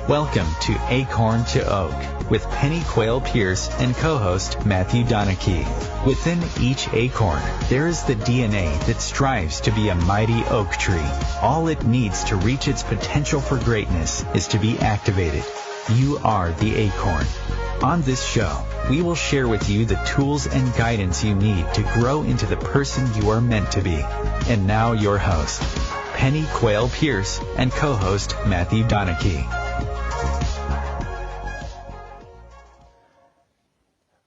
Welcome to Acorn to Oak with Penny Quayle Pierce and co-host Matthew Donachie. Within each acorn, there is the DNA that strives to be a mighty oak tree. All it needs to reach its potential for greatness is to be activated. You are the acorn. On this show, we will share with you the tools and guidance you need to grow into the person you are meant to be. And now your host, Penny Quayle Pierce and co-host Matthew Donachie.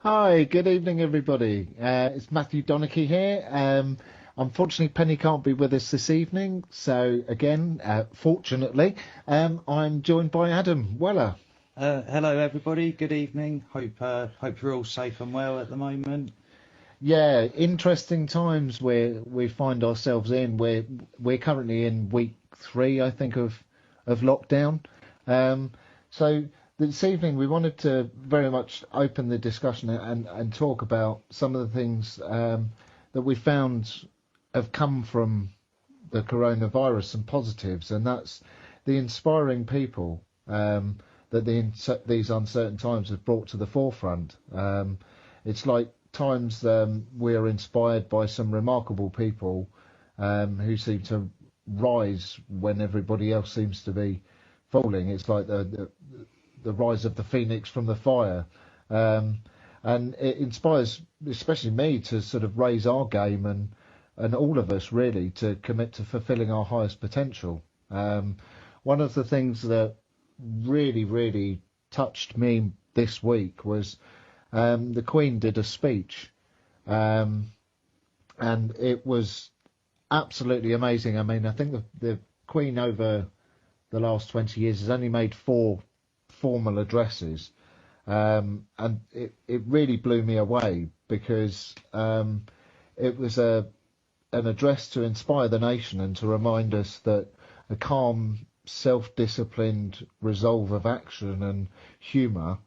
Hi, good evening everybody. It's Matthew Donachie here. Unfortunately, Penny can't be with us this evening, so again, fortunately, I'm joined by Adam Weller. Hello everybody, good evening. Hope you're all safe and well at the moment. Yeah, interesting times where we find ourselves in. We're currently in week 3, I think, of lockdown. So this evening we wanted to very much open the discussion and talk about some of the things that we found have come from the coronavirus and positives, and that's the inspiring people that these uncertain times have brought to the forefront. It's like times we're inspired by some remarkable people who seem to rise when everybody else seems to be falling. It's like the rise of the phoenix from the fire, and it inspires especially me to sort of raise our game and all of us really to commit to fulfilling our highest potential. One of the things that really touched me this week was the Queen did a speech, and it was absolutely amazing. I mean, I think the Queen over the last 20 years has only made 4 formal addresses, and it really blew me away because it was an address to inspire the nation and to remind us that a calm, self-disciplined resolve of action and humour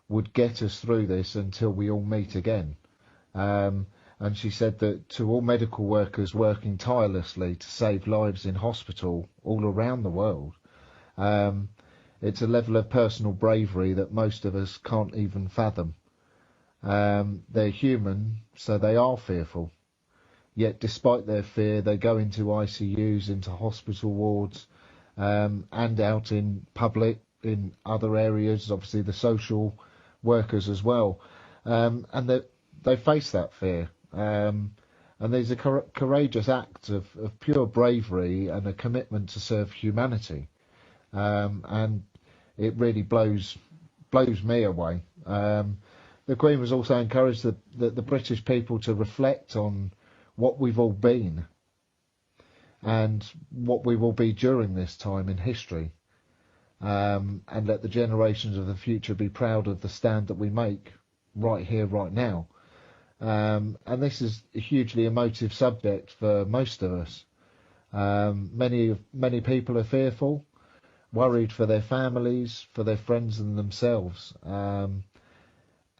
would get us through this until we all meet again. And she said that to all medical workers working tirelessly to save lives in hospital all around the world, it's a level of personal bravery that most of us can't even fathom. They're human, so they are fearful. Yet despite their fear, they go into ICU'S, into hospital wards, and out in public, in other areas, obviously the social workers as well. And they face that fear. And there's a courageous act of pure bravery and a commitment to serve humanity. And it really blows me away. The Queen was also encouraged the British people to reflect on what we've all been and what we will be during this time in history, and let the generations of the future be proud of the stand that we make right here, right now. And this is a hugely emotive subject for most of us. Many people are fearful, worried for their families, for their friends and themselves.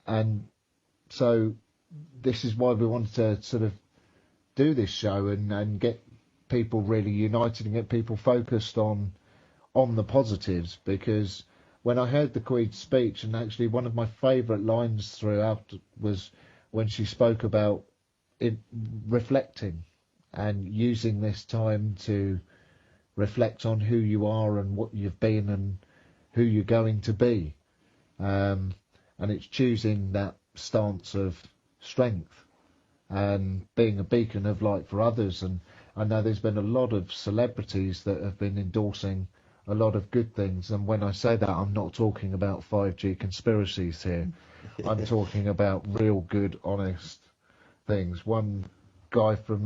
And so this is why we wanted to sort of do this show and get people really united and get people focused on the positives, because when I heard the Queen's speech, and actually one of my favourite lines throughout was when she spoke about reflecting and using this time to reflect on who you are and what you've been and who you're going to be. And it's choosing that stance of strength and being a beacon of light for others. And I know there's been a lot of celebrities that have been endorsing a lot of good things. And when I say that, I'm not talking about 5G conspiracies here. I'm talking about real good, honest things. One guy from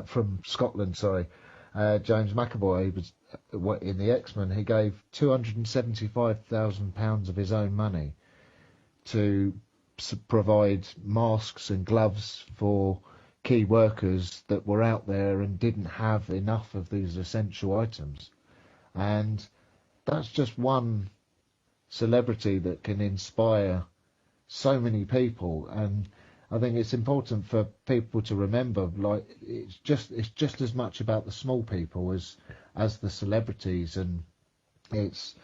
from Scotland, James McAvoy, was in the X-Men. He gave £275,000 of his own money to provide masks and gloves for key workers that were out there and didn't have enough of these essential items. And that's just one celebrity that can inspire so many people. And I think it's important for people to remember, like, it's just as much about the small people as the celebrities, and it's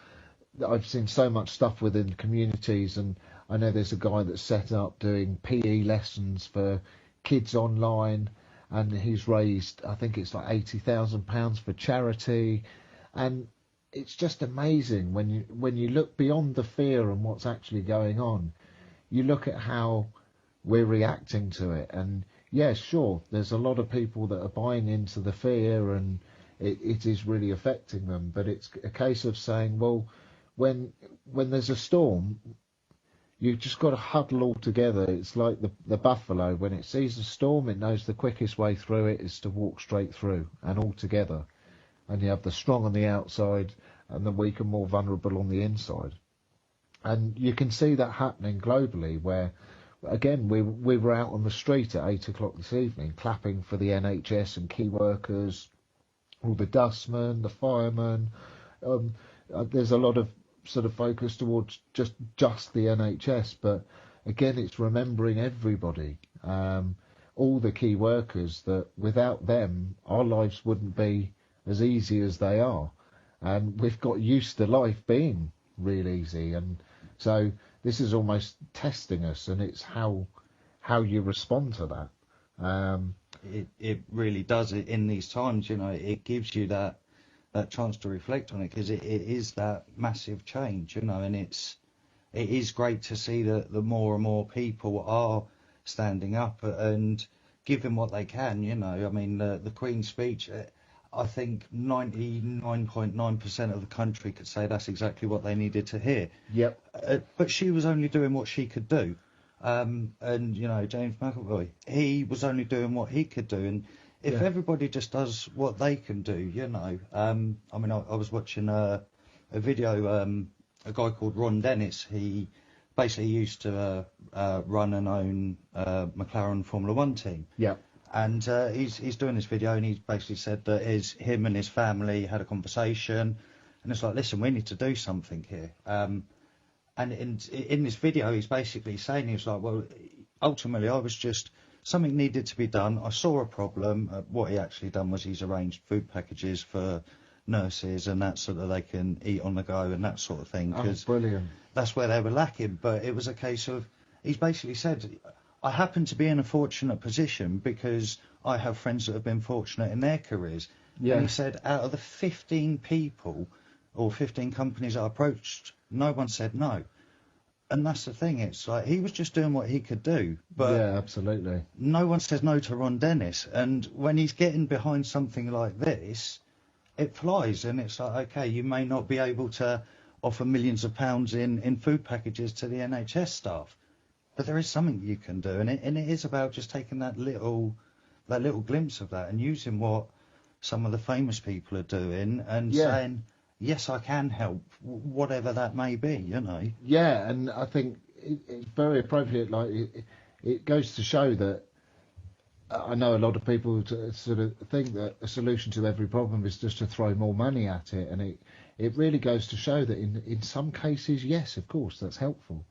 I've seen so much stuff within communities, and I know there's a guy that's set up doing PE lessons for kids online, and he's raised, I think it's like £80,000 for charity, and it's just amazing when you look beyond the fear and what's actually going on. You look at how we're reacting to it, and yeah, sure, there's a lot of people that are buying into the fear, and it is really affecting them. But it's a case of saying, well, when there's a storm, you've just got to huddle all together. It's like the buffalo. When it sees a storm, it knows the quickest way through it is to walk straight through and all together. And you have the strong on the outside and the weak and more vulnerable on the inside. And you can see that happening globally, where, again, we were out on the street at 8 o'clock this evening, clapping for the NHS and key workers, all the dustmen, the firemen. There's a lot of sort of focus towards just the NHS, but again, it's remembering everybody, all the key workers, that without them, our lives wouldn't be as easy as they are. And we've got used to life being real easy, and so this is almost testing us, and it's how you respond to that. It really does. It in these times, it gives you that chance to reflect on it, because it is that massive change, and it is great to see that the more and more people are standing up and giving what they can. I mean, the Queen's speech, I think 99.9% of the country could say that's exactly what they needed to hear. Yep. But she was only doing what she could do. And, James McAvoy, he was only doing what he could do. And if everybody just does what they can do, I mean, I was watching a video, a guy called Ron Dennis. He basically used to run and own McLaren Formula One team. Yeah. And he's doing this video, and he's basically said that him and his family had a conversation, and it's like, listen, we need to do something here. And in this video, he's basically saying, he was like, well, ultimately, something needed to be done. I saw a problem. What he actually done was he's arranged food packages for nurses and that, so that they can eat on the go and that sort of thing. Oh, brilliant. That's where they were lacking. But it was a case of, he's basically said, I happen to be in a fortunate position because I have friends that have been fortunate in their careers. Yeah. And he said, out of the 15 people or 15 companies I approached, no one said no. And that's the thing. It's like he was just doing what he could do. But yeah, absolutely. No one says no to Ron Dennis. And when he's getting behind something like this, it flies. And it's like, okay, you may not be able to offer millions of pounds in food packages to the NHS staff, but there is something you can do, and it is about just taking that little glimpse of that and using what some of the famous people are doing and saying, yes, I can help, whatever that may be, Yeah, and I think it's very appropriate. Like it goes to show that I know a lot of people sort of think that a solution to every problem is just to throw more money at it, and it really goes to show that in some cases, yes, of course, that's helpful.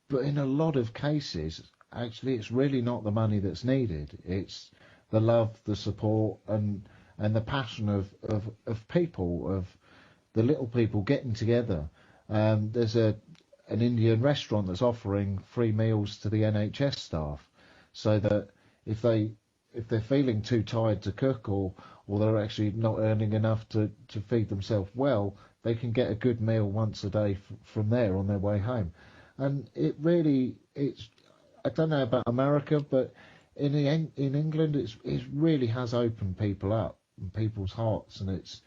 But in a lot of cases, actually, it's really not the money that's needed. It's the love, the support, and the passion of people, of the little people getting together. There's an Indian restaurant that's offering free meals to the NHS staff, so that if they're feeling too tired to cook, or they're actually not earning enough to feed themselves well, they can get a good meal once a day from there on their way home. And it I don't know about America, but in England, it really has opened people up and people's hearts, and it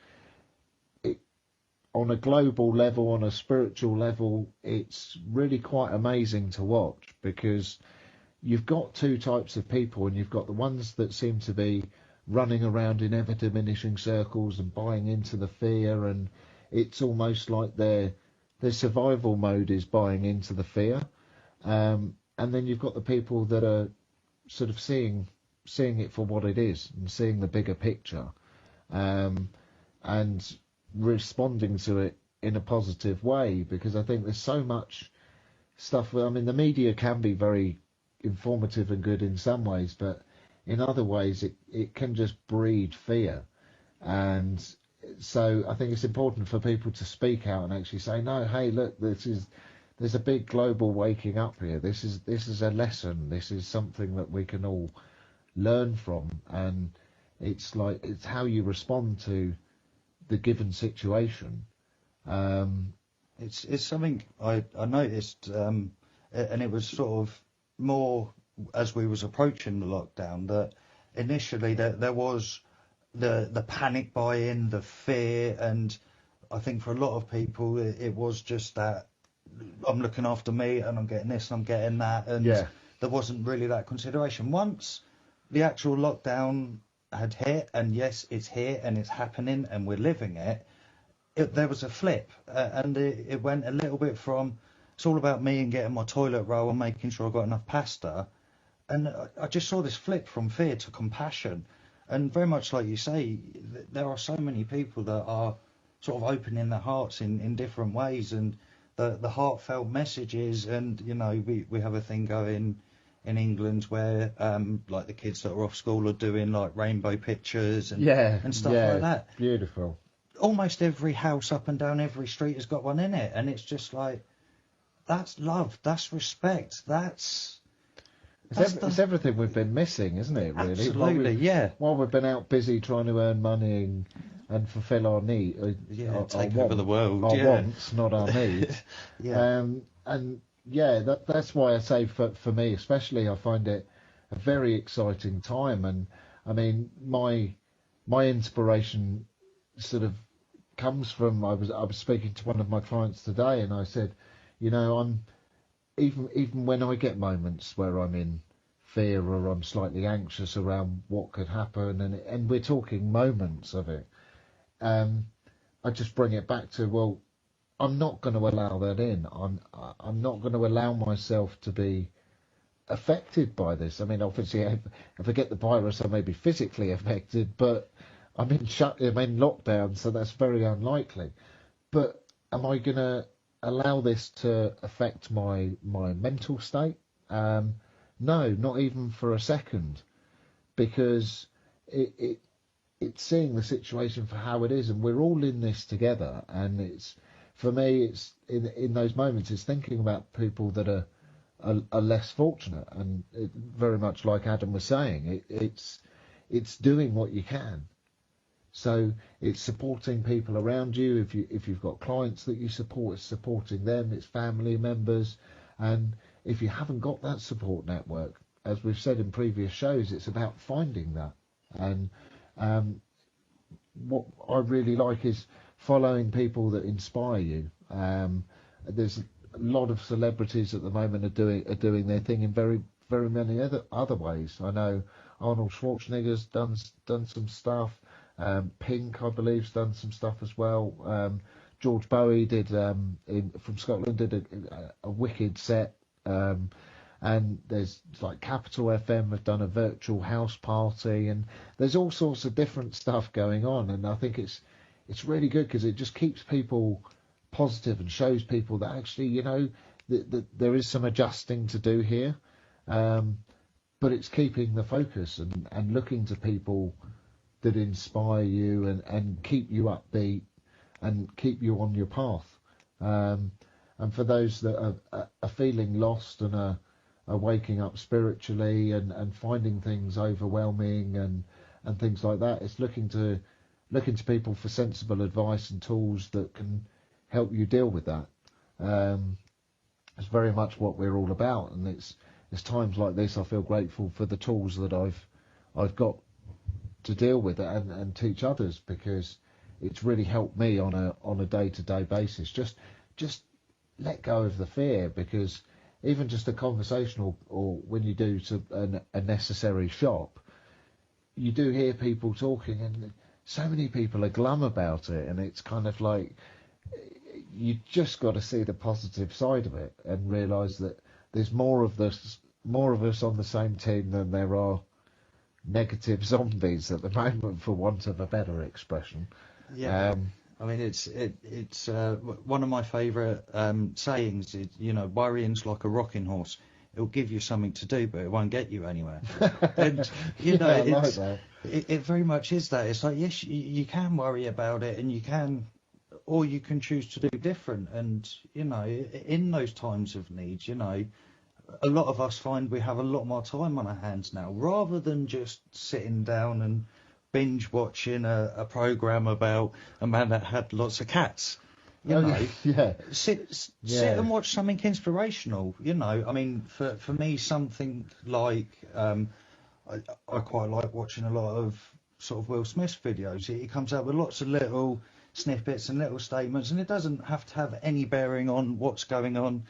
on a global level, on a spiritual level, it's really quite amazing to watch, because you've got two types of people, and you've got the ones that seem to be running around in ever diminishing circles and buying into the fear, and it's almost like their survival mode is buying into the fear, and then you've got the people that are sort of seeing it for what it is and seeing the bigger picture, and responding to it in a positive way, because I think there's so much stuff. I mean, the media can be very informative and good in some ways, but in other ways it can just breed fear, and So I think it's important for people to speak out and actually say, no, hey, look, there's a big global waking up here. This is a lesson. This is something that we can all learn from, and it's how you respond to the given situation. It's something I noticed, and it was sort of more as we was approaching the lockdown, that initially there was the panic buy-in, the fear, and I think for a lot of people it was just that I'm looking after me and I'm getting this and I'm getting that, and there wasn't really that consideration. Once the actual lockdown had hit, and yes, it's here and it's happening and we're living it, there was a flip, and it went a little bit from it's all about me and getting my toilet roll and making sure I got enough pasta, and I just saw this flip from fear to compassion, and very much like you say, there are so many people that are sort of opening their hearts in different ways, and the heartfelt messages, and we have a thing going in England where like the kids that are off school are doing like rainbow pictures and stuff like that. Beautiful. Almost every house up and down every street has got one in it, and it's just like, that's love, that's respect, it's everything we've been missing, isn't it, really? Absolutely, While we've been out busy trying to earn money and fulfil our needs, take over the world, our wants, not our needs. That's why I say for me especially, I find it a very exciting time, and I mean my inspiration sort of comes from, I was speaking to one of my clients today, and I said, I'm even when I get moments where I'm in fear or I'm slightly anxious around what could happen, and we're talking moments of it, I just bring it back to, well, I'm not going to allow that in. I'm not going to allow myself to be affected by this. I mean, obviously, if I get the virus, I may be physically affected, but I'm in lockdown, so that's very unlikely. But am I going to allow this to affect my mental state? No, not even for a second, because it's seeing the situation for how it is, and we're all in this together. And it's, for me, it's in those moments, it's thinking about people that are less fortunate, and very much like Adam was saying, it's doing what you can. So it's supporting people around you. If you've got clients that you support, it's supporting them. It's family members, and if you haven't got that support network, as we've said in previous shows, it's about finding that. And what I really like is following people that inspire you. There's a lot of celebrities at the moment are doing their thing in very, very many other ways. I know Arnold Schwarzenegger's done some stuff. Pink, I believe, has done some stuff as well. George Bowie did from Scotland did a wicked set. And there's like Capital FM have done a virtual house party, and there's all sorts of different stuff going on. And I think it's really good because it just keeps people positive and shows people that actually, that there is some adjusting to do here. But it's keeping the focus and looking to people that inspire you and keep you upbeat and keep you on your path. And for those that are feeling lost and are waking up spiritually and finding things overwhelming and things like that, it's looking to people for sensible advice and tools that can help you deal with that. It's very much what we're all about, and it's times like this I feel grateful for the tools that I've got to deal with it and teach others, because it's really helped me on a day-to-day basis. Just let go of the fear, because even just a conversation or when you do a necessary shop, you do hear people talking, and so many people are glum about it, and it's kind of like you just got to see the positive side of it and realise that there's more of us on the same team than there are negative zombies at the moment, for want of a better expression. I mean, it's one of my favourite sayings is, worrying's like a rocking horse. it'll give you something to do, but it won't get you anywhere. And it very much is that. It's like, yes, you can worry about it, and you can, or you can choose to do different. And in those times of need, a lot of us find we have a lot more time on our hands now, rather than just sitting down and binge watching a program about a man that had lots of cats. Sit and watch something inspirational. I mean, for me, something like I quite like watching a lot of sort of Will Smith's videos. He comes out with lots of little snippets and little statements, and it doesn't have to have any bearing on what's going on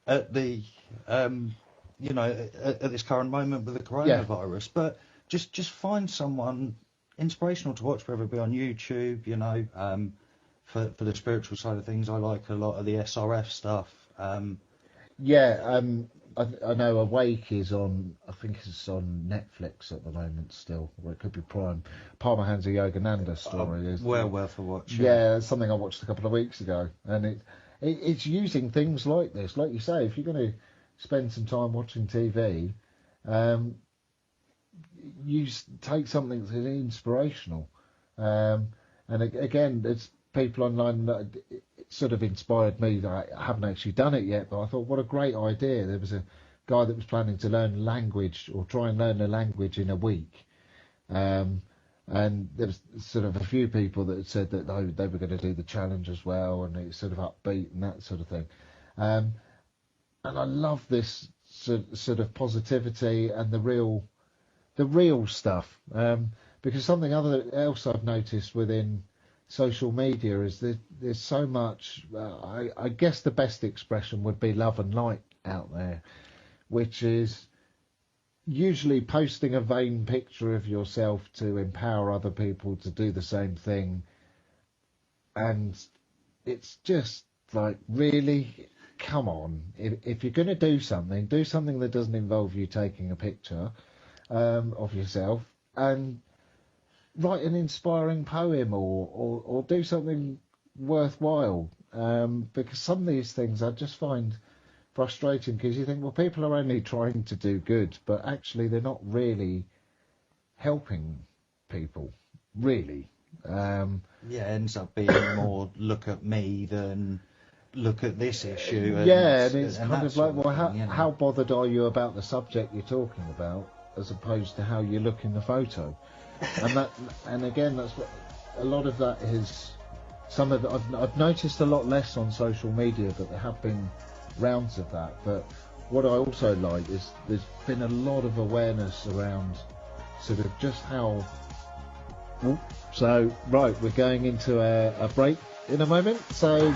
at the at this current moment with the coronavirus. But just find someone inspirational to watch, whether it be on YouTube. For the spiritual side of things, I like a lot of the SRF stuff. I know Awake is on, I think it's on Netflix at the moment still, or it could be Prime. Paramahansa Yogananda story is well worth a watch. Yeah, it's something I watched a couple of weeks ago, and it's using things like this, like you say. If you're going to spend some time watching TV, you take something that's inspirational, and again, it's people online that sort of inspired me. That I haven't actually done it yet, but I thought, what a great idea. There was a guy that was planning to learn language, or try and learn a language in a week, and there was sort of a few people that had said that they were going to do the challenge as well, and it's sort of upbeat and that sort of thing, and I love this sort of positivity and the real stuff, because something else I've noticed within social media is that there's so much, I guess the best expression would be love and light out there, which is usually posting a vain picture of yourself to empower other people to do the same thing. And it's just like, really, come on. If you're going to do something that doesn't involve you taking a picture of yourself, and write an inspiring poem or do something worthwhile, because some of these things I just find frustrating, because you think, well, people are only trying to do good, but actually they're not really helping people, really. It ends up being more look at me than look at this issue. And it's kind of like, well, how bothered are you about the subject you're talking about, as opposed to how you look in the photo? And again, that's what a lot of that is. Some of it I've noticed a lot less on social media, but there have been rounds of that. But what I also like is there's been a lot of awareness around sort of just how. So right, we're going into a break in a moment. So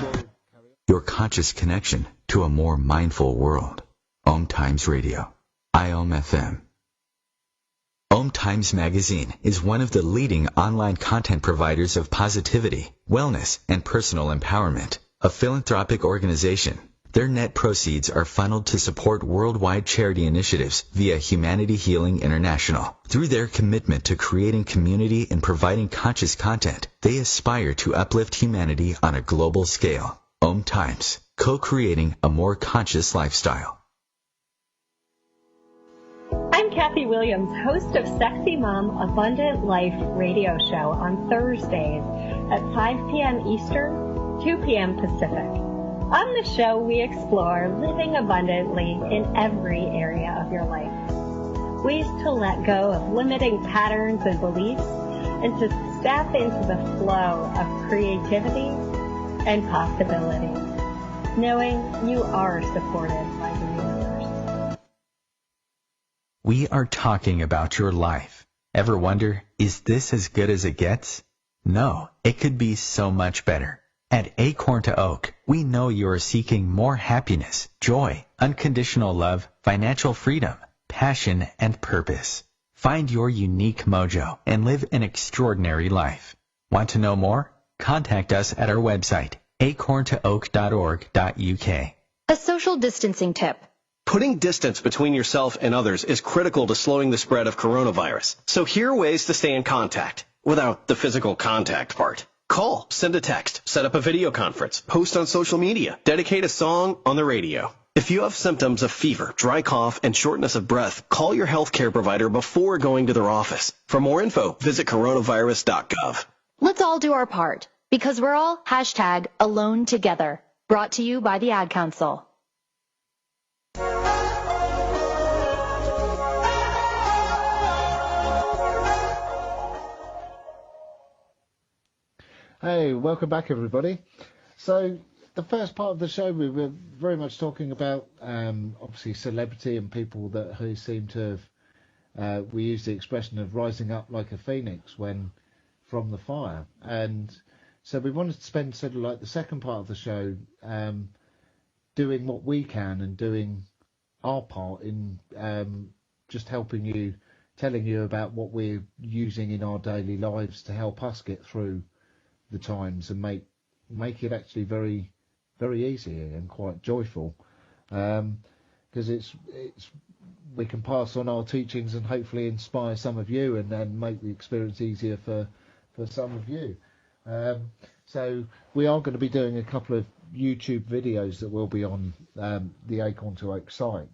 your conscious connection to a more mindful world. Om Times Radio, IOM FM. Om Times Magazine is one of the leading online content providers of positivity, wellness, and personal empowerment. A philanthropic organization, their net proceeds are funneled to support worldwide charity initiatives via Humanity Healing International. Through their commitment to creating community and providing conscious content, they aspire to uplift humanity on a global scale. Om Times, co-creating a more conscious lifestyle. I'm Kathy Williams, host of Sexy Mom Abundant Life radio show on Thursdays at 5 p.m. Eastern, 2 p.m. Pacific. On the show, we explore living abundantly in every area of your life. Ways to let go of limiting patterns and beliefs, and to step into the flow of creativity and possibility, knowing you are supported by the universe. We are talking about your life. Ever wonder, is this as good as it gets? No, it could be so much better. At Acorn to Oak, we know you are seeking more happiness, joy, unconditional love, financial freedom, passion, and purpose. Find your unique mojo and live an extraordinary life. Want to know more? Contact us at our website, acorntooak.org.uk. A social distancing tip. Putting distance between yourself and others is critical to slowing the spread of coronavirus. So here are ways to stay in contact without the physical contact part. Call, send a text, set up a video conference, post on social media, dedicate a song on the radio. If you have symptoms of fever, dry cough, and shortness of breath, call your healthcare provider before going to their office. For more info, visit coronavirus.gov. Let's all do our part, because we're all #AloneTogether. Brought to you by the Ad Council. Hey, welcome back, everybody. So the first part of the show, we were very much talking about obviously celebrity and people who seem to have, we use the expression of rising up like a phoenix when from the fire. And so we wanted to spend sort of like the second part of the show doing what we can and doing our part in just helping you, telling you about what we're using in our daily lives to help us get through the times and make it actually very, very easy and quite joyful, because we can pass on our teachings and hopefully inspire some of you and then make the experience easier for some of you. So we are going to be doing a couple of YouTube videos that will be on the Acorn to Oak site,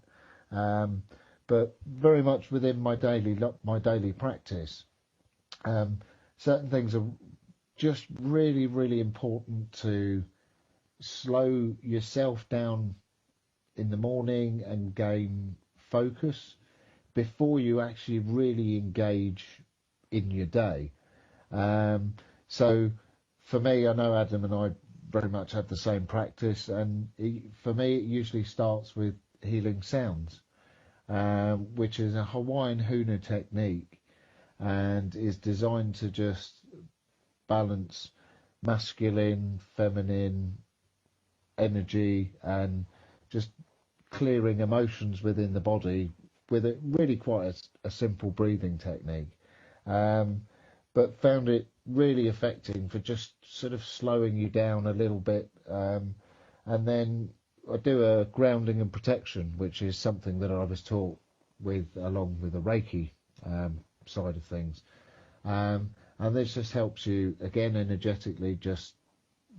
but very much within my daily practice. Certain things are just really, really important to slow yourself down in the morning and gain focus before you actually really engage in your day. So for me, I know Adam and I very much have the same practice, and for me it usually starts with healing sounds, which is a Hawaiian huna technique and is designed to just balance masculine, feminine energy and just clearing emotions within the body with really quite a simple breathing technique, but found it really effective for just sort of slowing you down a little bit, and then I do a grounding and protection, which is something that I was taught along with the Reiki side of things. And this just helps you, again, energetically, just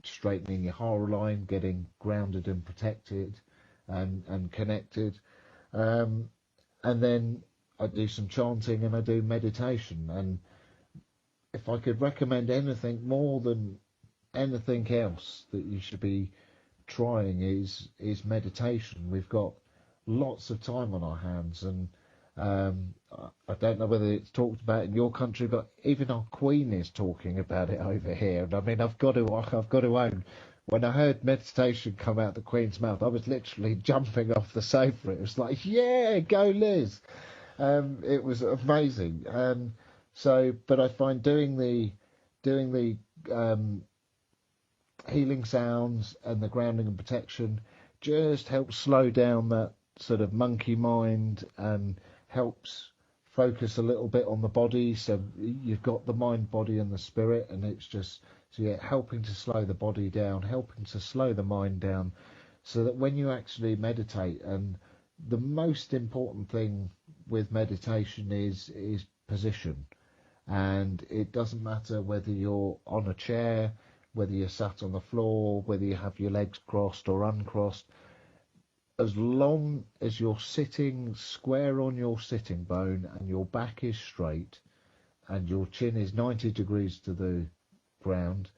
straightening your heart line, getting grounded and protected and connected. And then I do some chanting and I do meditation. And if I could recommend anything more than anything else that you should be trying is meditation. We've got lots of time on our hands, and I don't know whether it's talked about in your country, but even our Queen is talking about it over here. And I mean, I've got to own, when I heard meditation come out the Queen's mouth, I was literally jumping off the sofa. It was like, yeah, go Liz. It was amazing. But I find doing the healing sounds and the grounding and protection just helps slow down that sort of monkey mind and helps focus a little bit on the body. So you've got the mind, body and the spirit, and it's just helping to slow the body down, helping to slow the mind down, so that when you actually meditate, and the most important thing with meditation is position. And it doesn't matter whether you're on a chair, whether you're sat on the floor, whether you have your legs crossed or uncrossed, as long as you're sitting square on your sitting bone and your back is straight and your chin is 90 degrees to the ground,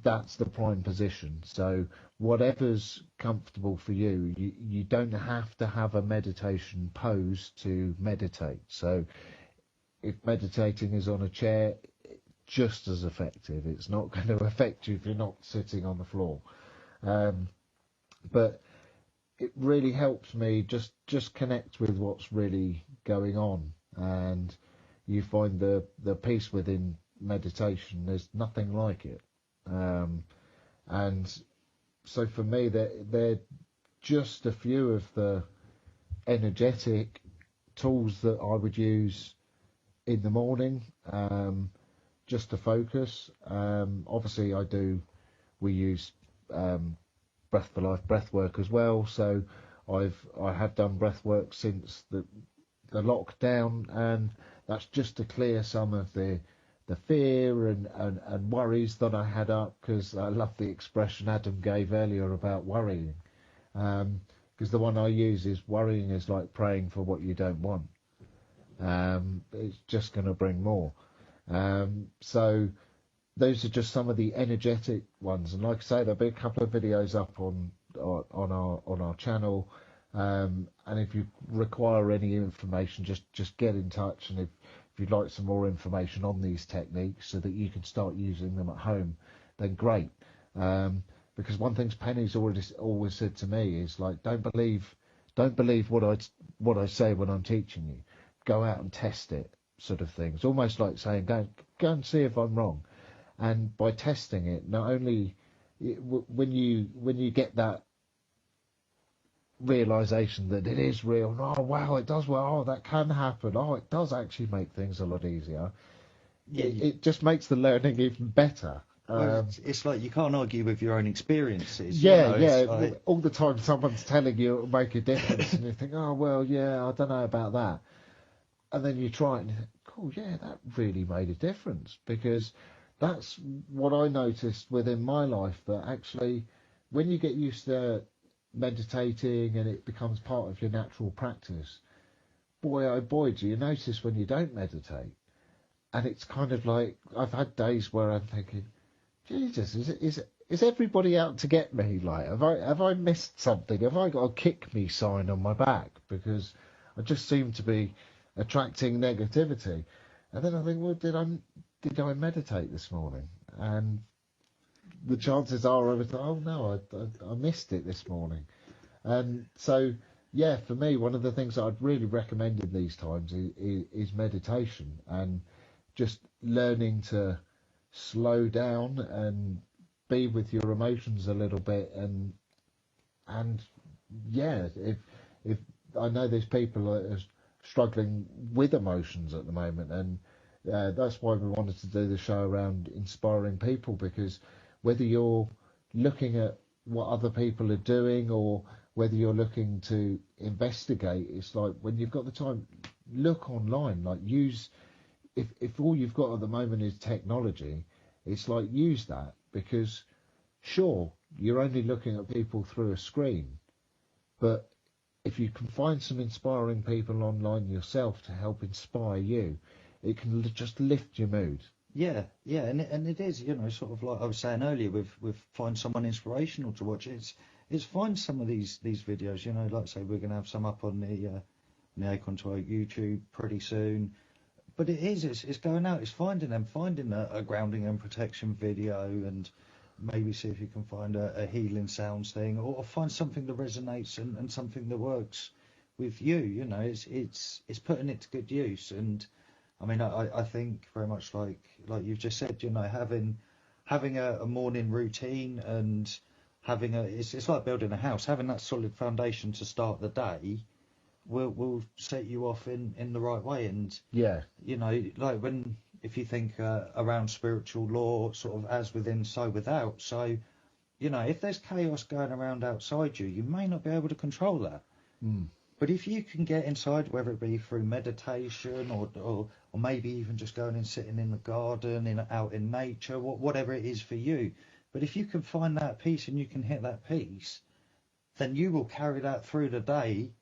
that's the prime position. So whatever's comfortable for you, you don't have to have a meditation pose to meditate. So if meditating is on a chair, just as effective. It's not going to affect you if you're not sitting on the floor. But it really helps me just connect with what's really going on, and you find the peace within meditation. There's nothing like it. And so for me, they're just a few of the energetic tools that I would use in the morning, just to focus. Obviously we use Breath for Life breath work as well. So I have done breath work since the lockdown, and that's just to clear some of the fear and worries that I had up, because I love the expression Adam gave earlier about worrying. because the one I use is worrying is like praying for what you don't want. It's just going to bring more. So those are just some of the energetic ones, and like I say, there'll be a couple of videos up on our channel. And if you require any information, just get in touch. And if you'd like some more information on these techniques so that you can start using them at home, then great. Because one thing Penny's always said to me is like, don't believe what I say when I'm teaching you. Go out and test it, sort of thing. It's almost like saying, go and see if I'm wrong. And by testing it, not only when you get that realization that it is real, oh wow, it does, well, oh, that can happen, oh, it does actually make things a lot easier. Yeah, it just makes the learning even better. Well, it's like you can't argue with your own experiences. Yeah, you know, like, all the time someone's telling you it'll make a difference, and you think, oh well, yeah, I don't know about that, and then you try it and you think, cool, yeah, that really made a difference, because that's what I noticed within my life, that actually when you get used to meditating and it becomes part of your natural practice, boy oh boy, do you notice when you don't meditate. And it's kind of like, I've had days where I'm thinking, Jesus, is everybody out to get me? Like, have I missed something? Have I got a kick me sign on my back? Because I just seem to be attracting negativity. And then I think, well, did I meditate this morning? And the chances are I was, oh no, I missed it this morning. And so, yeah, for me, one of the things that I'd really recommend in these times is meditation, and just learning to slow down and be with your emotions a little bit. And yeah, if I know there's people that are struggling with emotions at the moment, and that's why we wanted to do the show around inspiring people, because whether you're looking at what other people are doing or whether you're looking to investigate, it's like, when you've got the time, look online, like use, if all you've got at the moment is technology, it's like, use that, because sure, you're only looking at people through a screen, but if you can find some inspiring people online yourself to help inspire you, it can just lift your mood. Yeah, and it is, you know, sort of like I was saying earlier, with find someone inspirational to watch. It's find some of these videos, you know, like I say, we're going to have some up on the Acorn to Oak YouTube pretty soon. But it's going out, it's finding a grounding and protection video, and maybe see if you can find a healing sounds thing, or find something that resonates and something that works with you. You know, it's putting it to good use. And I mean, I think very much like you've just said, you know, having a morning routine, and having it's like building a house, having that solid foundation to start the day will set you off in the right way. And yeah, you know, like if you think around spiritual law, sort of as within, so without. So, you know, if there's chaos going around outside you, you may not be able to control that. But if you can get inside, whether it be through meditation or maybe even just going and sitting in the garden, out in nature, whatever it is for you. But if you can find that peace and you can hit that peace, then you will carry that through the day.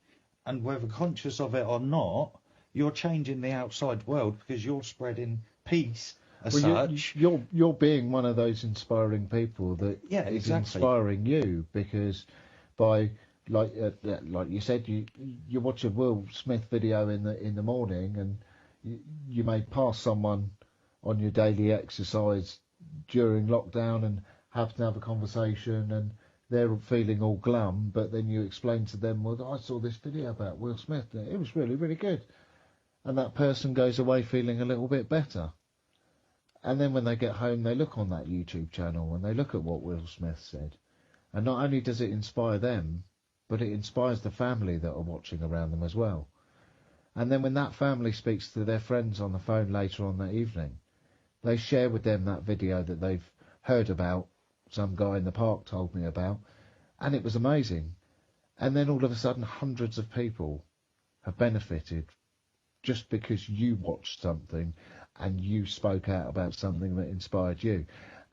And whether conscious of it or not, you're changing the outside world, because you're spreading peace as such. You're being one of those inspiring people that is exactly inspiring you, because by like you said, you watch a Will Smith video in the morning, and you may pass someone on your daily exercise during lockdown and have to have a conversation, and they're feeling all glum, but then you explain to them, well, I saw this video about Will Smith, it was really, really good. And that person goes away feeling a little bit better. And then when they get home, they look on that YouTube channel and they look at what Will Smith said. And not only does it inspire them, but it inspires the family that are watching around them as well. And then when that family speaks to their friends on the phone later on that evening, they share with them that video that they've heard about, some guy in the park told me about, and it was amazing. And then all of a sudden, hundreds of people have benefited just because you watched something and you spoke out about something that inspired you.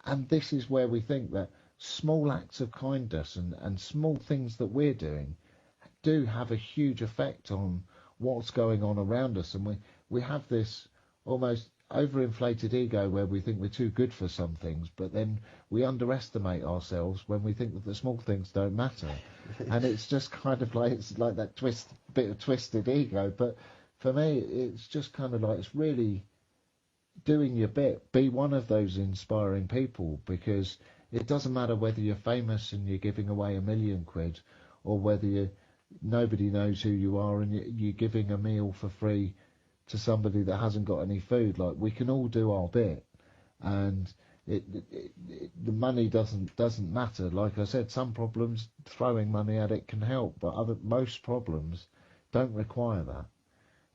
And this is where we think that small acts of kindness and small things that we're doing do have a huge effect on what's going on around us, and we have this almost overinflated ego where we think we're too good for some things, but then we underestimate ourselves when we think that the small things don't matter. And it's just kind of like, it's like that bit of twisted ego. But for me, it's just kind of like, it's really doing your bit. Be one of those inspiring people, because it doesn't matter whether you're famous and you're giving away £1 million, or whether nobody knows who you are and you're giving a meal for free to somebody that hasn't got any food. Like, we can all do our bit, and the money doesn't matter. Like I said, some problems, throwing money at it can help, but most problems don't require that.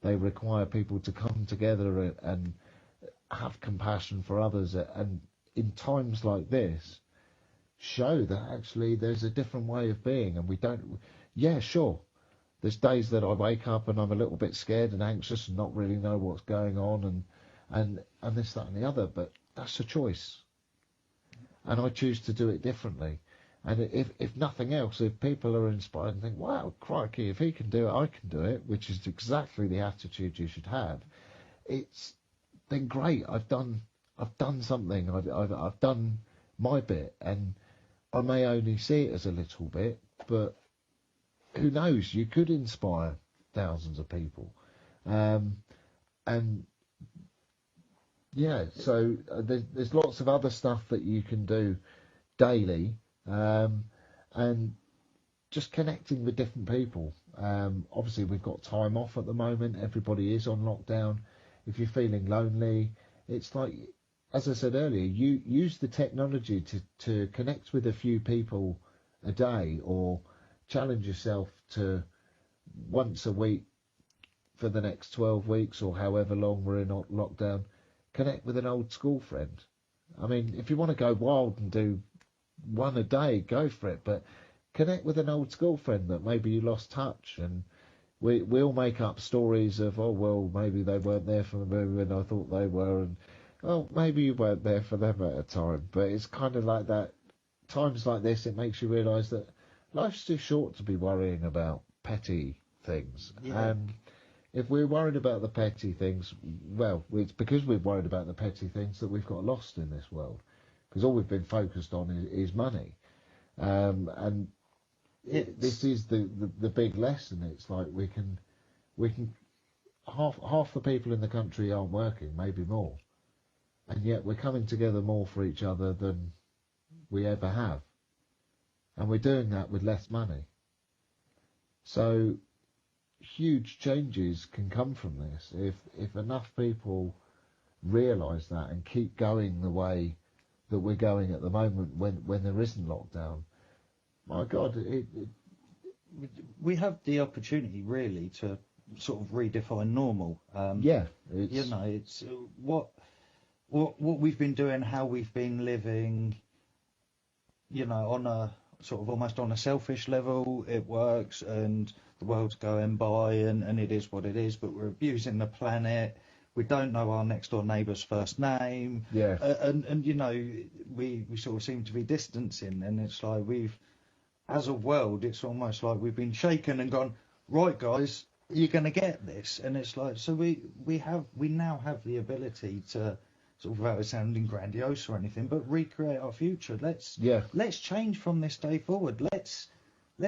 They require people to come together and have compassion for others, and in times like this, show that actually there's a different way of being, and we don't. Yeah, sure. There's days that I wake up and I'm a little bit scared and anxious and not really know what's going on, and this, that, and the other. But that's a choice, and I choose to do it differently. And if nothing else, if people are inspired and think, "Wow, crikey, if he can do it, I can do it," which is exactly the attitude you should have. It's then great. I've done something. I've done my bit, and I may only see it as a little bit, but who knows? You could inspire thousands of people, and yeah. So there's lots of other stuff that you can do daily, and just connecting with different people. Obviously, we've got time off at the moment. Everybody is on lockdown. If you're feeling lonely, it's like, as I said earlier, you use the technology to connect with a few people a day, or challenge yourself to once a week for the next 12 weeks or however long we're in lockdown, connect with an old school friend. I mean, if you want to go wild and do one a day, go for it, but connect with an old school friend that maybe you lost touch. And we all make up stories of, oh, well, maybe they weren't there for me when I thought they were, and, oh, maybe you weren't there for them at a time. But it's kind of like that. Times like this, it makes you realise that life's too short to be worrying about petty things. Yeah. And if we're worried about the petty things, well, it's because we're worried about the petty things that we've got lost in this world. Because all we've been focused on is money. And this is the big lesson. It's like we can half the people in the country aren't working, maybe more. And yet we're coming together more for each other than we ever have. And we're doing that with less money. So huge changes can come from this if enough people realise that and keep going the way that we're going at the moment when there isn't lockdown. My God, we have the opportunity really to sort of redefine normal. It's what we've been doing, how we've been living, on a sort of almost on a selfish level. It works and the world's going by and it is what it is, but we're abusing the planet. We don't know our next door neighbour's first name. Yeah. And we sort of seem to be distancing, and it's like as a world, it's almost like we've been shaken and gone, right guys, you're going to get this. And it's like, so we now have the ability to, sort of, without it sounding grandiose or anything, but recreate our future. Let's change from this day forward. Let's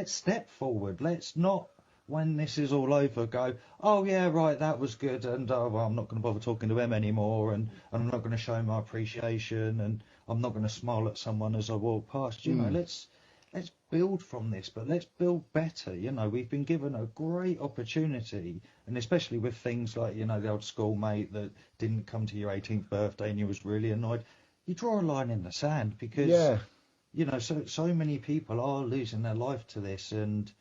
step forward. Let's not, when this is all over, go, oh yeah, right, that was good, and well, I'm not going to bother talking to them anymore, and I'm not going to show my appreciation, and I'm not going to smile at someone as I walk past. Let's build from this, but let's build better. We've been given a great opportunity, and especially with things like, the old schoolmate that didn't come to your 18th birthday and you was really annoyed. You draw a line in the sand because, so many people are losing their life to this and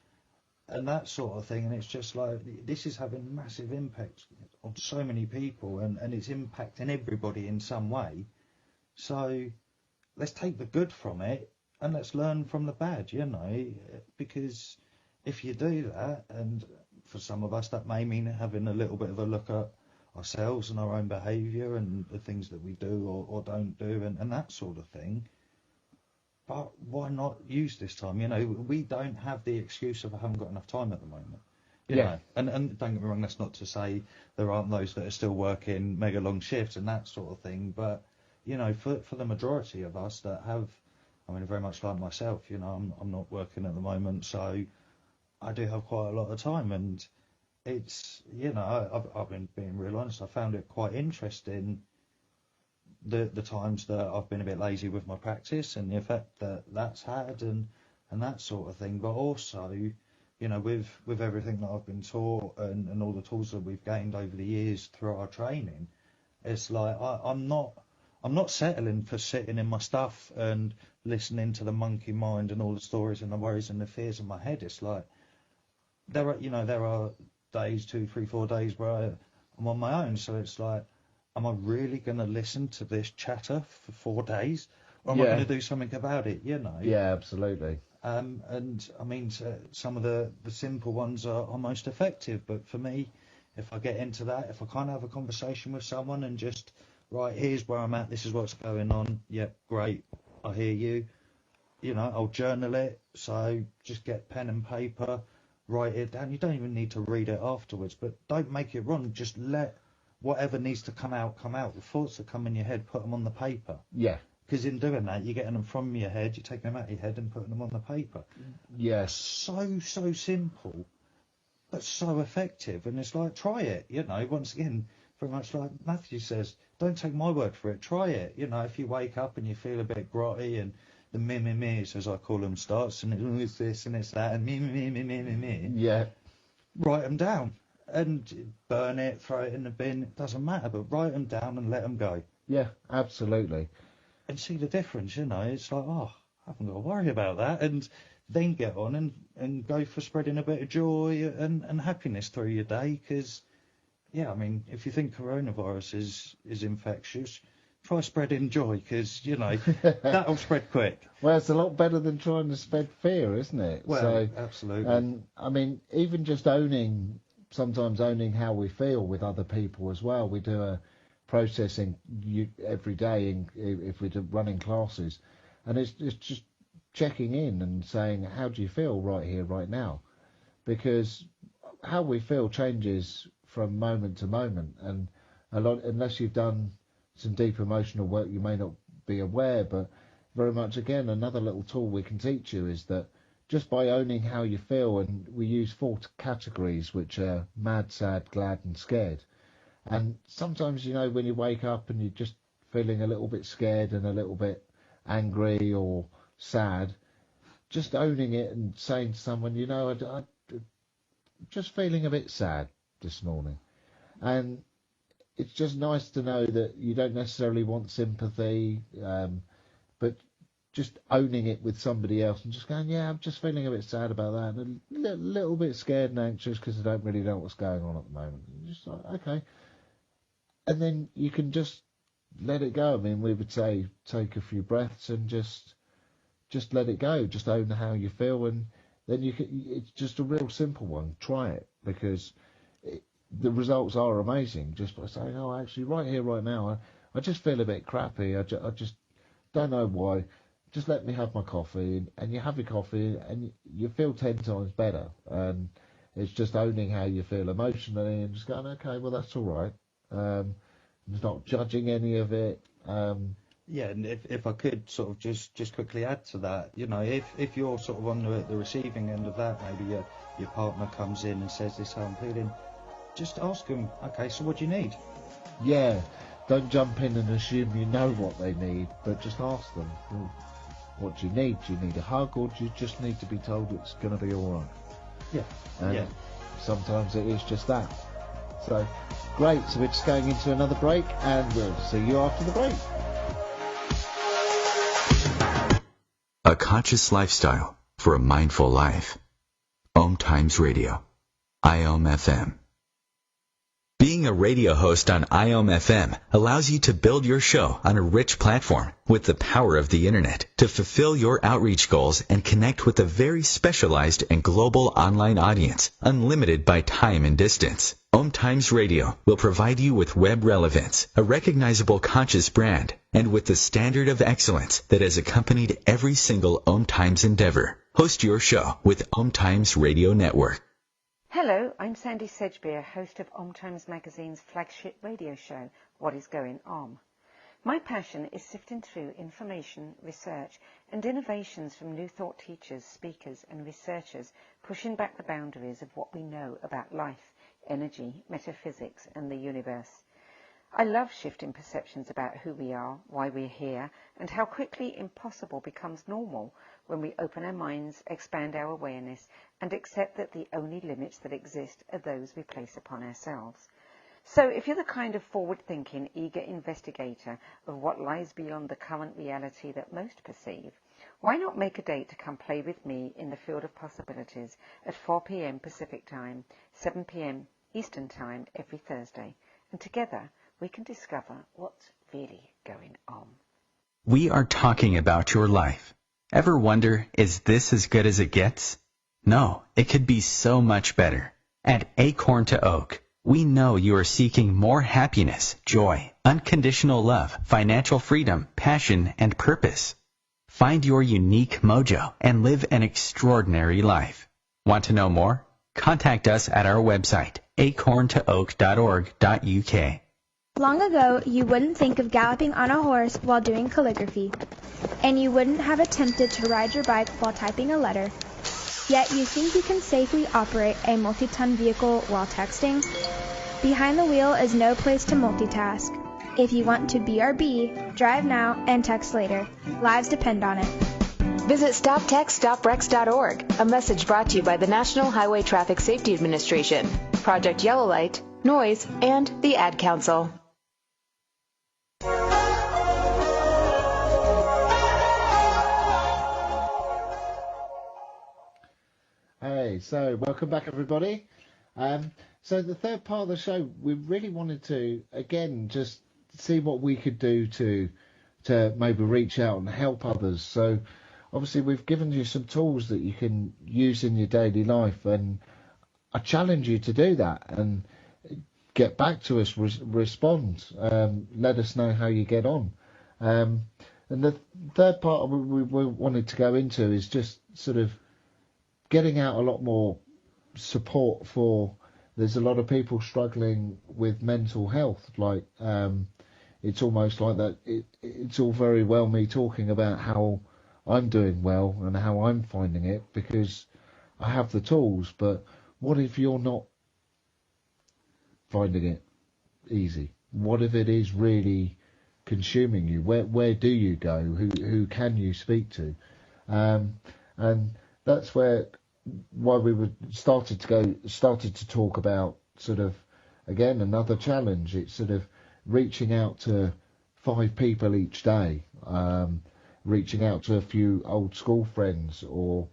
that sort of thing. And it's just like, this is having massive impact on so many people, and it's impacting everybody in some way. So let's take the good from it. And let's learn from the bad, because if you do that, and for some of us that may mean having a little bit of a look at ourselves and our own behaviour and the things that we do or don't do and that sort of thing, but why not use this time? We don't have the excuse of I haven't got enough time at the moment. You know? And don't get me wrong, that's not to say there aren't those that are still working mega long shifts and that sort of thing. But, for the majority of us that have, very much like myself, I'm not working at the moment, so I do have quite a lot of time. And it's, I've been being real honest, I found it quite interesting the times that I've been a bit lazy with my practice and the effect that that's had and that sort of thing. But also, with everything that I've been taught and all the tools that we've gained over the years through our training, it's like I'm not settling for sitting in my stuff and listening to the monkey mind and all the stories and the worries and the fears in my head. It's like there are days, 2, 3, 4 days where I'm on my own. So it's like, am I really going to listen to this chatter for 4 days, or am I going to do something about it? Yeah, absolutely. And some of the simple ones are most effective. But for me, if I get into that, if I can't have a conversation with someone and just, right, here's where I'm at, this is what's going on. Yep, great, I hear you. I'll journal it. So just get pen and paper, write it down. You don't even need to read it afterwards, but don't make it run. Just let whatever needs to come out. The thoughts that come in your head, put them on the paper. Yeah. Because in doing that, you're getting them from your head, you're taking them out of your head and putting them on the paper. Yes. So simple, but so effective. And it's like, try it. Once again, very much like Matthew says, don't take my word for it. Try it. If you wake up and you feel a bit grotty and the me, as I call them, starts and it's this and it's that and me. Yeah. Write them down and burn it, throw it in the bin. It doesn't matter, but write them down and let them go. Yeah, absolutely. And see the difference, It's like, I haven't got to worry about that. And then get on and go for spreading a bit of joy and happiness through your day. Because, if you think coronavirus is infectious, try spreading joy, because, that'll spread quick. Well, it's a lot better than trying to spread fear, isn't it? Well, absolutely. And, even just sometimes owning how we feel with other people as well. We do a processing every day if we're running classes, and it's just checking in and saying, how do you feel right here, right now? Because how we feel changes from moment to moment, and unless you've done some deep emotional work, you may not be aware. But very much, again, another little tool we can teach you is that just by owning how you feel, and we use 4 categories, which are mad, sad, glad and scared. And sometimes, when you wake up and you're just feeling a little bit scared and a little bit angry or sad, just owning it and saying to someone, I'm just feeling a bit sad this morning. And it's just nice to know that you don't necessarily want sympathy, but just owning it with somebody else and just going, I'm just feeling a bit sad about that and a little bit scared and anxious because I don't really know what's going on at the moment. And just like, okay. And then you can just let it go. We would say take a few breaths and just let it go. Just own how you feel, and then it's just a real simple one. Try it, because the results are amazing. Just by saying, actually, right here, right now, I just feel a bit crappy. I just don't know why. Just let me have my coffee, and you have your coffee, and you feel 10 times better. And it's just owning how you feel emotionally, and just going, okay, well, that's all right. It's not judging any of it. Yeah, and if I could sort of just quickly add to that, if you're sort of on the receiving end of that, maybe your partner comes in and says, this is how I'm feeling, just ask them, okay, so what do you need? Yeah, don't jump in and assume you know what they need, but just ask them, what do you need? Do you need a hug, or do you just need to be told it's going to be all right? Yeah. And sometimes it is just that. So, great. So we're just going into another break, and we'll see you after the break. A conscious lifestyle for a mindful life. Om Times Radio. IOM FM. Being a radio host on IOM-FM allows you to build your show on a rich platform with the power of the internet to fulfill your outreach goals and connect with a very specialized and global online audience, unlimited by time and distance. Om Times Radio will provide you with web relevance, a recognizable conscious brand, and with the standard of excellence that has accompanied every single Om Times endeavor. Host your show with Om Times Radio Network. Hello, I'm Sandy Sedgbeer, host of Om Times Magazine's flagship radio show, What is Going On. My passion is sifting through information, research, and innovations from new thought teachers, speakers, and researchers pushing back the boundaries of what we know about life, energy, metaphysics, and the universe. I love shifting perceptions about who we are, why we're here, and how quickly impossible becomes normal when we open our minds, expand our awareness, and accept that the only limits that exist are those we place upon ourselves. So if you're the kind of forward-thinking, eager investigator of what lies beyond the current reality that most perceive, why not make a date to come play with me in the field of possibilities at 4 p.m. Pacific Time, 7 p.m. Eastern Time every Thursday, and together we can discover what's really going on. We are talking about your life. Ever wonder, is this as good as it gets? No, it could be so much better. At Acorn to Oak, we know you are seeking more happiness, joy, unconditional love, financial freedom, passion, and purpose. Find your unique mojo and live an extraordinary life. Want to know more? Contact us at our website, acorntooak.org.uk. Long ago, you wouldn't think of galloping on a horse while doing calligraphy, and you wouldn't have attempted to ride your bike while typing a letter. Yet you think you can safely operate a multi-ton vehicle while texting? Behind the wheel is no place to multitask. If you want to BRB, drive now and text later. Lives depend on it. Visit StopTextStopWrecks.org, a message brought to you by the National Highway Traffic Safety Administration, Project Yellow Light, Noise, and the Ad Council. Hey, so welcome back, everybody. So the third part of the show, we really wanted to, again, just see what we could do to maybe reach out and help others. So obviously we've given you some tools that you can use in your daily life, and I challenge you to do that and get back to us, respond, let us know how you get on. And the third part we wanted to go into is just sort of getting out a lot more support for. There's a lot of people struggling with mental health. Like it's almost like that. It's all very well me talking about how I'm doing well and how I'm finding it because I have the tools. But what if you're not finding it easy? What if it is really consuming you? Where do you go? Who can you speak to? And that's why we started to talk about sort of, again, another challenge. It's sort of reaching out to 5 people each day, reaching out to a few old school friends, or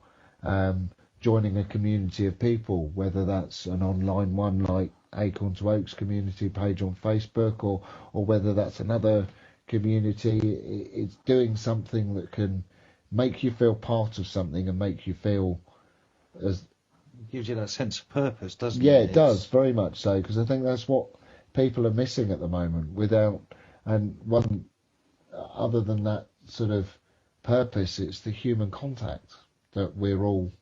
joining a community of people, whether that's an online one like Acorn to Oaks community page on Facebook, or whether that's another community. It's doing something that can make you feel part of something and make you feel as gives you that sense of purpose, doesn't it? Yeah, it does, very much so, because I think that's what people are missing at the moment. And one other than that sort of purpose, it's the human contact that we're all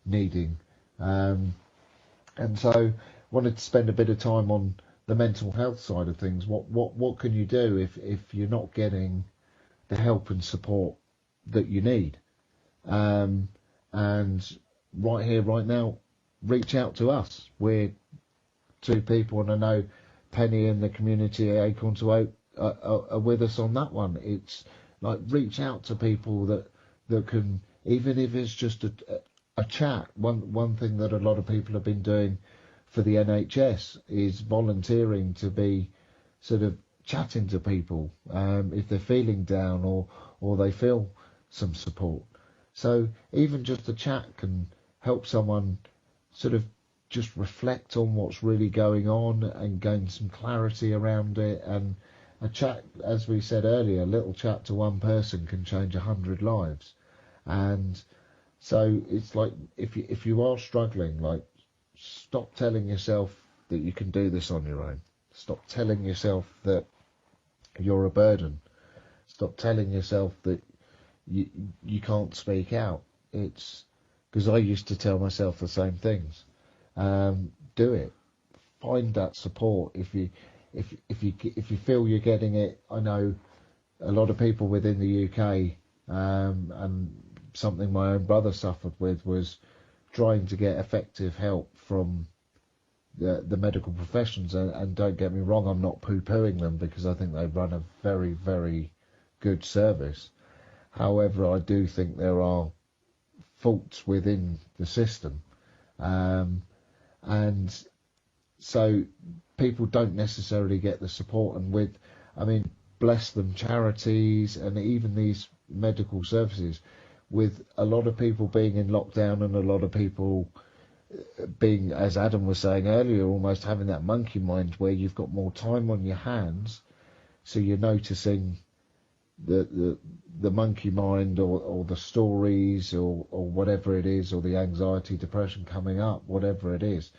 needing. And so wanted to spend a bit of time on the mental health side of things. What can you do if you're not getting the help and support that you need? And right here, right now, reach out to us. We're 2 people, and I know Pennie and the community at Acorn to Oak are with us on that one. It's like, reach out to people that can, even if it's just a chat. One thing that a lot of people have been doing for the NHS is volunteering to be sort of chatting to people if they're feeling down or they feel some support. So even just a chat can help someone sort of just reflect on what's really going on and gain some clarity around it. And a chat, as we said earlier, a little chat to one person can change 100 lives. And so it's like, if you are struggling, like, stop telling yourself that you can do this on your own. Stop telling yourself that you're a burden. Stop telling yourself that you can't speak out. It's because I used to tell myself the same things. Do it. Find that support. If you feel you're getting it, I know a lot of people within the UK, and something my own brother suffered with was trying to get effective help from the medical professions. And don't get me wrong, I'm not poo-pooing them, because I think they run a very, very good service. However, I do think there are faults within the system. And so people don't necessarily get the support. And bless them, charities and even these medical services, with a lot of people being in lockdown and a lot of people being, as Adam was saying earlier, almost having that monkey mind where you've got more time on your hands, so you're noticing the monkey mind or the stories or whatever it is, or the anxiety, depression coming up, whatever it is,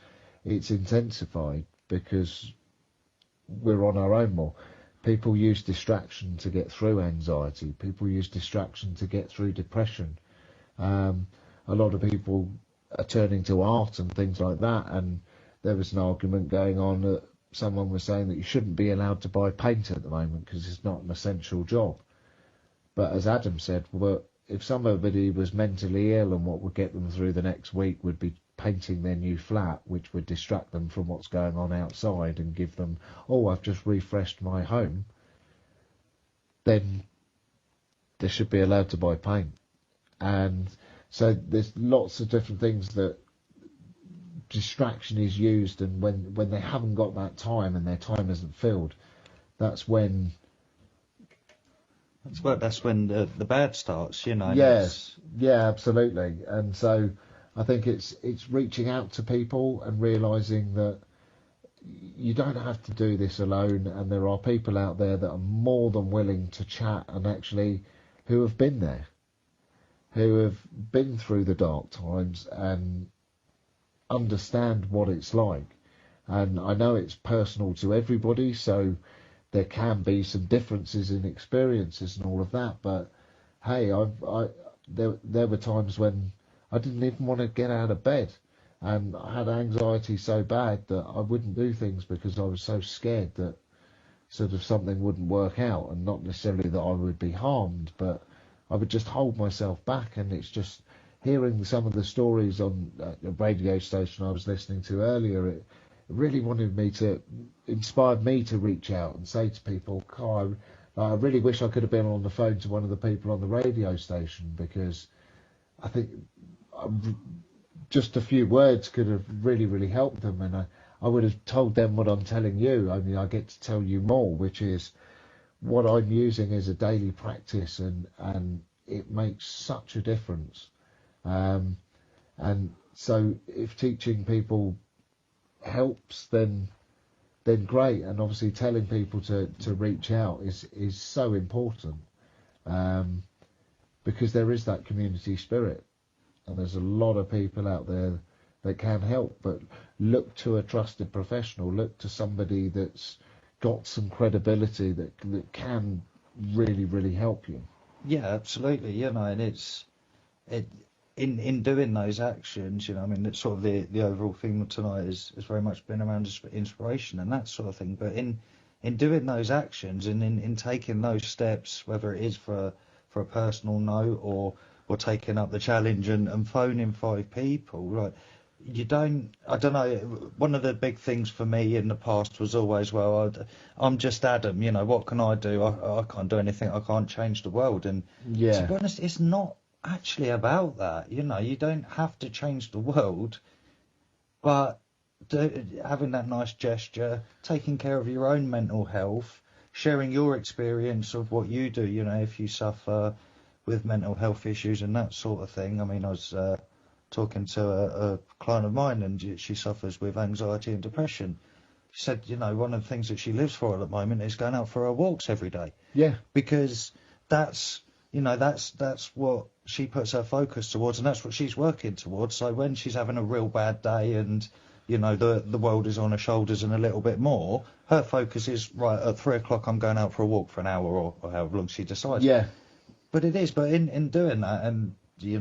it's intensified because we're on our own more. People use distraction to get through anxiety. People use distraction to get through depression. A lot of people are turning to art and things like that, and there was an argument going on that someone was saying that you shouldn't be allowed to buy paint at the moment because it's not an essential job. But as Adam said, well, if somebody was mentally ill and what would get them through the next week would be painting their new flat, which would distract them from what's going on outside and give them, oh, I've just refreshed my home, then they should be allowed to buy paint. And so there's lots of different things that distraction is used, and when they haven't got that time and their time isn't filled, that's when the bad starts, you know. Yes, yeah, absolutely. And so I think it's reaching out to people and realising that you don't have to do this alone, and there are people out there that are more than willing to chat, and actually who have been there, who have been through the dark times and understand what it's like. And I know it's personal to everybody, so there can be some differences in experiences and all of that, but hey, there were times when I didn't even want to get out of bed, and I had anxiety so bad that I wouldn't do things because I was so scared that sort of something wouldn't work out, and not necessarily that I would be harmed, but I would just hold myself back. And it's just hearing some of the stories on the radio station I was listening to earlier, it really inspired me to reach out and say to people, God, I really wish I could have been on the phone to one of the people on the radio station, because I think just a few words could have really, really helped them. And I would have told them what I'm telling you. I mean, I get to tell you more, which is what I'm using as a daily practice, and it makes such a difference. And so if teaching people helps, then great. And obviously telling people to reach out is so important, because there is that community spirit, and there's a lot of people out there that can help. But look to a trusted professional, look to somebody that's got some credibility that can really, really help you. Yeah, absolutely. You know, and in doing those actions, you know, I mean, it's sort of the overall theme of tonight is very much been around inspiration and that sort of thing. But in doing those actions and in taking those steps, whether it is for a personal note or taking up the challenge and phoning 5 people, like, I don't know, one of the big things for me in the past was always, well, I'm just Adam, you know, what can I do? I can't do anything, I can't change the world. And to be honest, it's not actually about that. You know, you don't have to change the world, but having that nice gesture, taking care of your own mental health, sharing your experience of what you do, you know, if you suffer with mental health issues and that sort of thing. I mean, I was talking to a client of mine, and she suffers with anxiety and depression. She said, one of the things that she lives for at the moment is going out for her walks every day. Yeah. Because that's what she puts her focus towards, and that's what she's working towards. So when she's having a real bad day and, the world is on her shoulders and a little bit more, her focus is, right, at 3 o'clock I'm going out for a walk for an hour or however long she decides. Yeah. But it is, but in doing that, and, she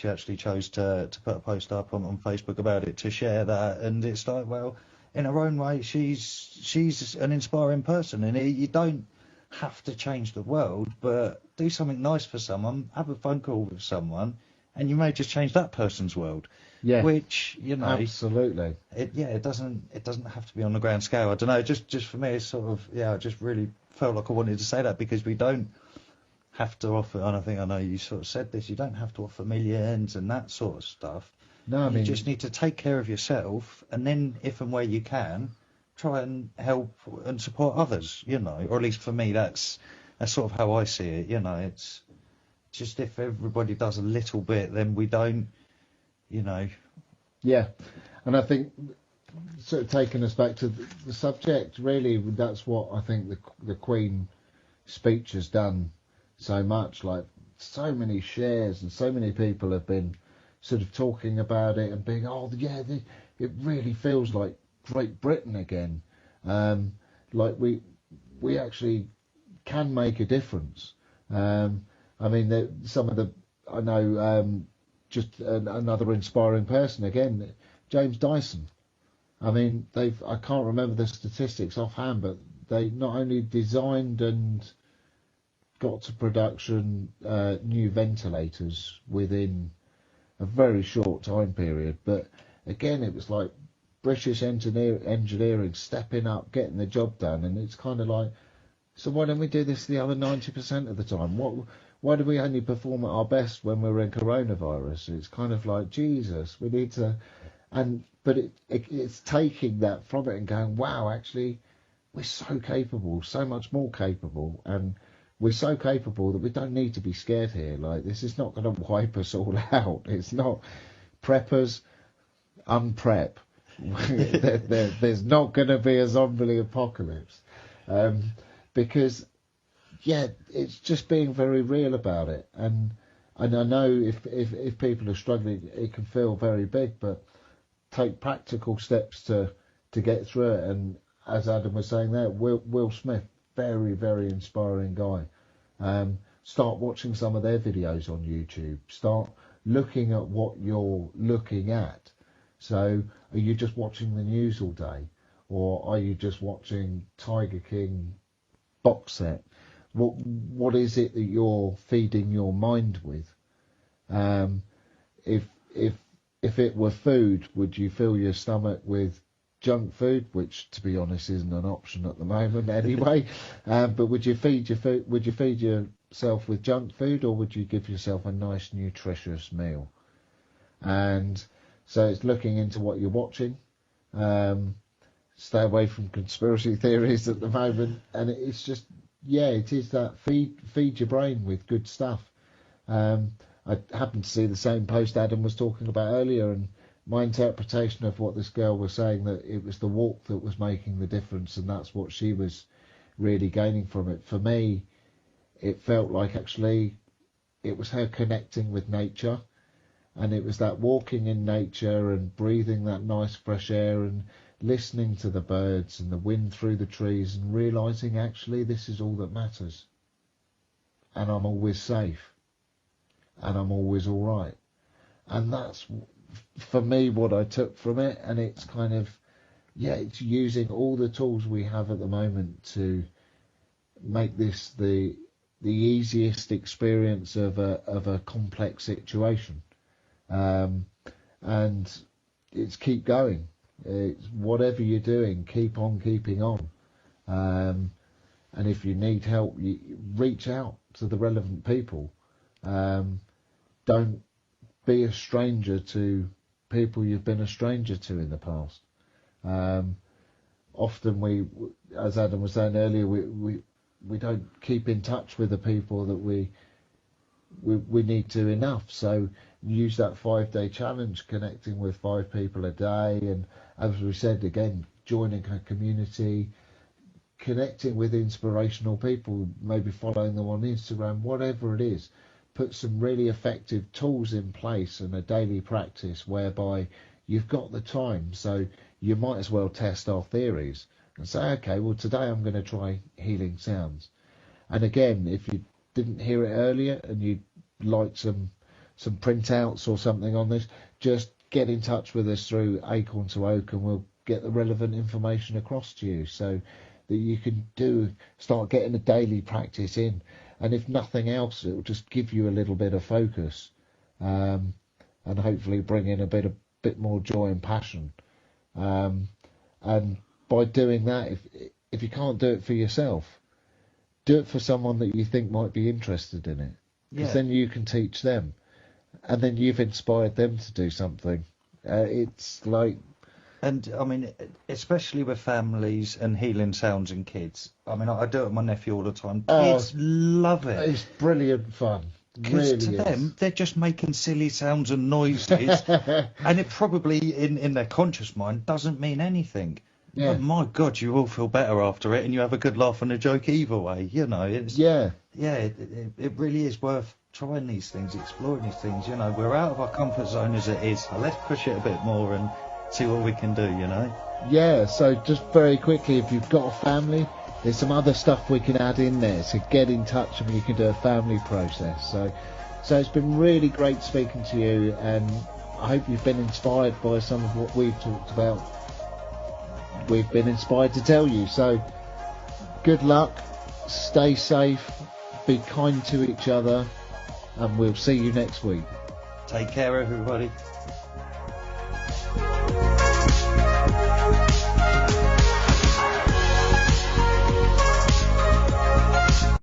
actually chose to put a post up on Facebook about it, to share that, and it's like, well, in her own way, she's an inspiring person, and you don't have to change the world, but do something nice for someone, have a phone call with someone, and you may just change that person's world. Yeah. Which, absolutely. It doesn't have to be on the grand scale. I don't know, just for me, it's sort of, I just really felt like I wanted to say that, because we don't have to offer, and I know you sort of said this, you don't have to offer millions and that sort of stuff. No, you just need to take care of yourself, and then if and where you can, try and help and support others, or at least for me, that's sort of how I see it. It's just, if everybody does a little bit, then we don't, Yeah, and I think, sort of taking us back to the subject, really, that's what I think the Queen speech has done so much. Like, so many shares and so many people have been sort of talking about it and being, it really feels like Great Britain again. Like we actually can make a difference. I mean, just another inspiring person again, James Dyson. I mean, I can't remember the statistics offhand, but they not only designed and got to production new ventilators within a very short time period, but again, it was like British engineering stepping up, getting the job done, and it's kind of like, so why don't we do this the other 90% of the time? Why do we only perform at our best when we're in coronavirus? It's kind of like, Jesus, we need to, but it's taking that from it and going, wow, actually, we're so capable, so much more capable, and we're so capable that we don't need to be scared here. Like, this is not going to wipe us all out. It's not. Preppers, unprep. There's not going to be a zombie apocalypse. Because, it's just being very real about it. And I know if people are struggling, it can feel very big, but take practical steps to get through it. And as Adam was saying there, Will Smith, very, very inspiring guy. Start watching some of their videos on YouTube. Start looking at what you're looking at. So, are you just watching the news all day? Or are you just watching Tiger King box set? What is it that you're feeding your mind with? If it were food, would you fill your stomach with junk food, which, to be honest, isn't an option at the moment anyway? But would you feed yourself with junk food, or would you give yourself a nice, nutritious meal? And so it's looking into what you're watching. Stay away from conspiracy theories at the moment, and it's just, it is that feed your brain with good stuff. I happened to see the same post Adam was talking about earlier, and my interpretation of what this girl was saying, that it was the walk that was making the difference, and that's what she was really gaining from it. For me, it felt like actually it was her connecting with nature, and it was that walking in nature and breathing that nice fresh air and listening to the birds and the wind through the trees and realising actually this is all that matters, and I'm always safe, and I'm always all right. And that's, for me, what I took from it. And it's kind of, it's using all the tools we have at the moment to make this the easiest experience of a complex situation. And it's keep going. It's whatever you're doing, keep on keeping on. And if you need help, you reach out to the relevant people. Don't be a stranger to people you've been a stranger to in the past. Often we, as Adam was saying earlier, we don't keep in touch with the people that we need to enough. So use that 5-day challenge, connecting with 5 people a day, and as we said again, joining a community, connecting with inspirational people, maybe following them on Instagram, whatever it is. Put some really effective tools in place and a daily practice whereby you've got the time, so you might as well test our theories and say, okay, well, today I'm going to try healing sounds. And again, if you didn't hear it earlier and you'd like some printouts or something on this, just get in touch with us through Acorn to Oak and we'll get the relevant information across to you so that you can start getting a daily practice in. And if nothing else, it will just give you a little bit of focus, and hopefully bring in a bit more joy and passion. And by doing that, if you can't do it for yourself, do it for someone that you think might be interested in it, because then you can teach them, and then you've inspired them to do something. It's like. And, I mean, especially with families and healing sounds and kids. I mean, I do it with my nephew all the time. Kids love it. It's brilliant fun. Because Really to is. them, they're just making silly sounds and noises. And it probably, in their conscious mind, doesn't mean anything. Yeah. But my God, you all feel better after it and you have a good laugh and a joke either way. You know, it's, it really is worth trying these things, exploring these things. You know, we're out of our comfort zone as it is. So let's push it a bit more and see what we can do, you know? Yeah, so just very quickly, if you've got a family, there's some other stuff we can add in there. So get in touch and you can do a family process. So it's been really great speaking to you, and I hope you've been inspired by some of what we've talked about. We've been inspired to tell you. So good luck, stay safe, be kind to each other, and we'll see you next week. Take care, everybody.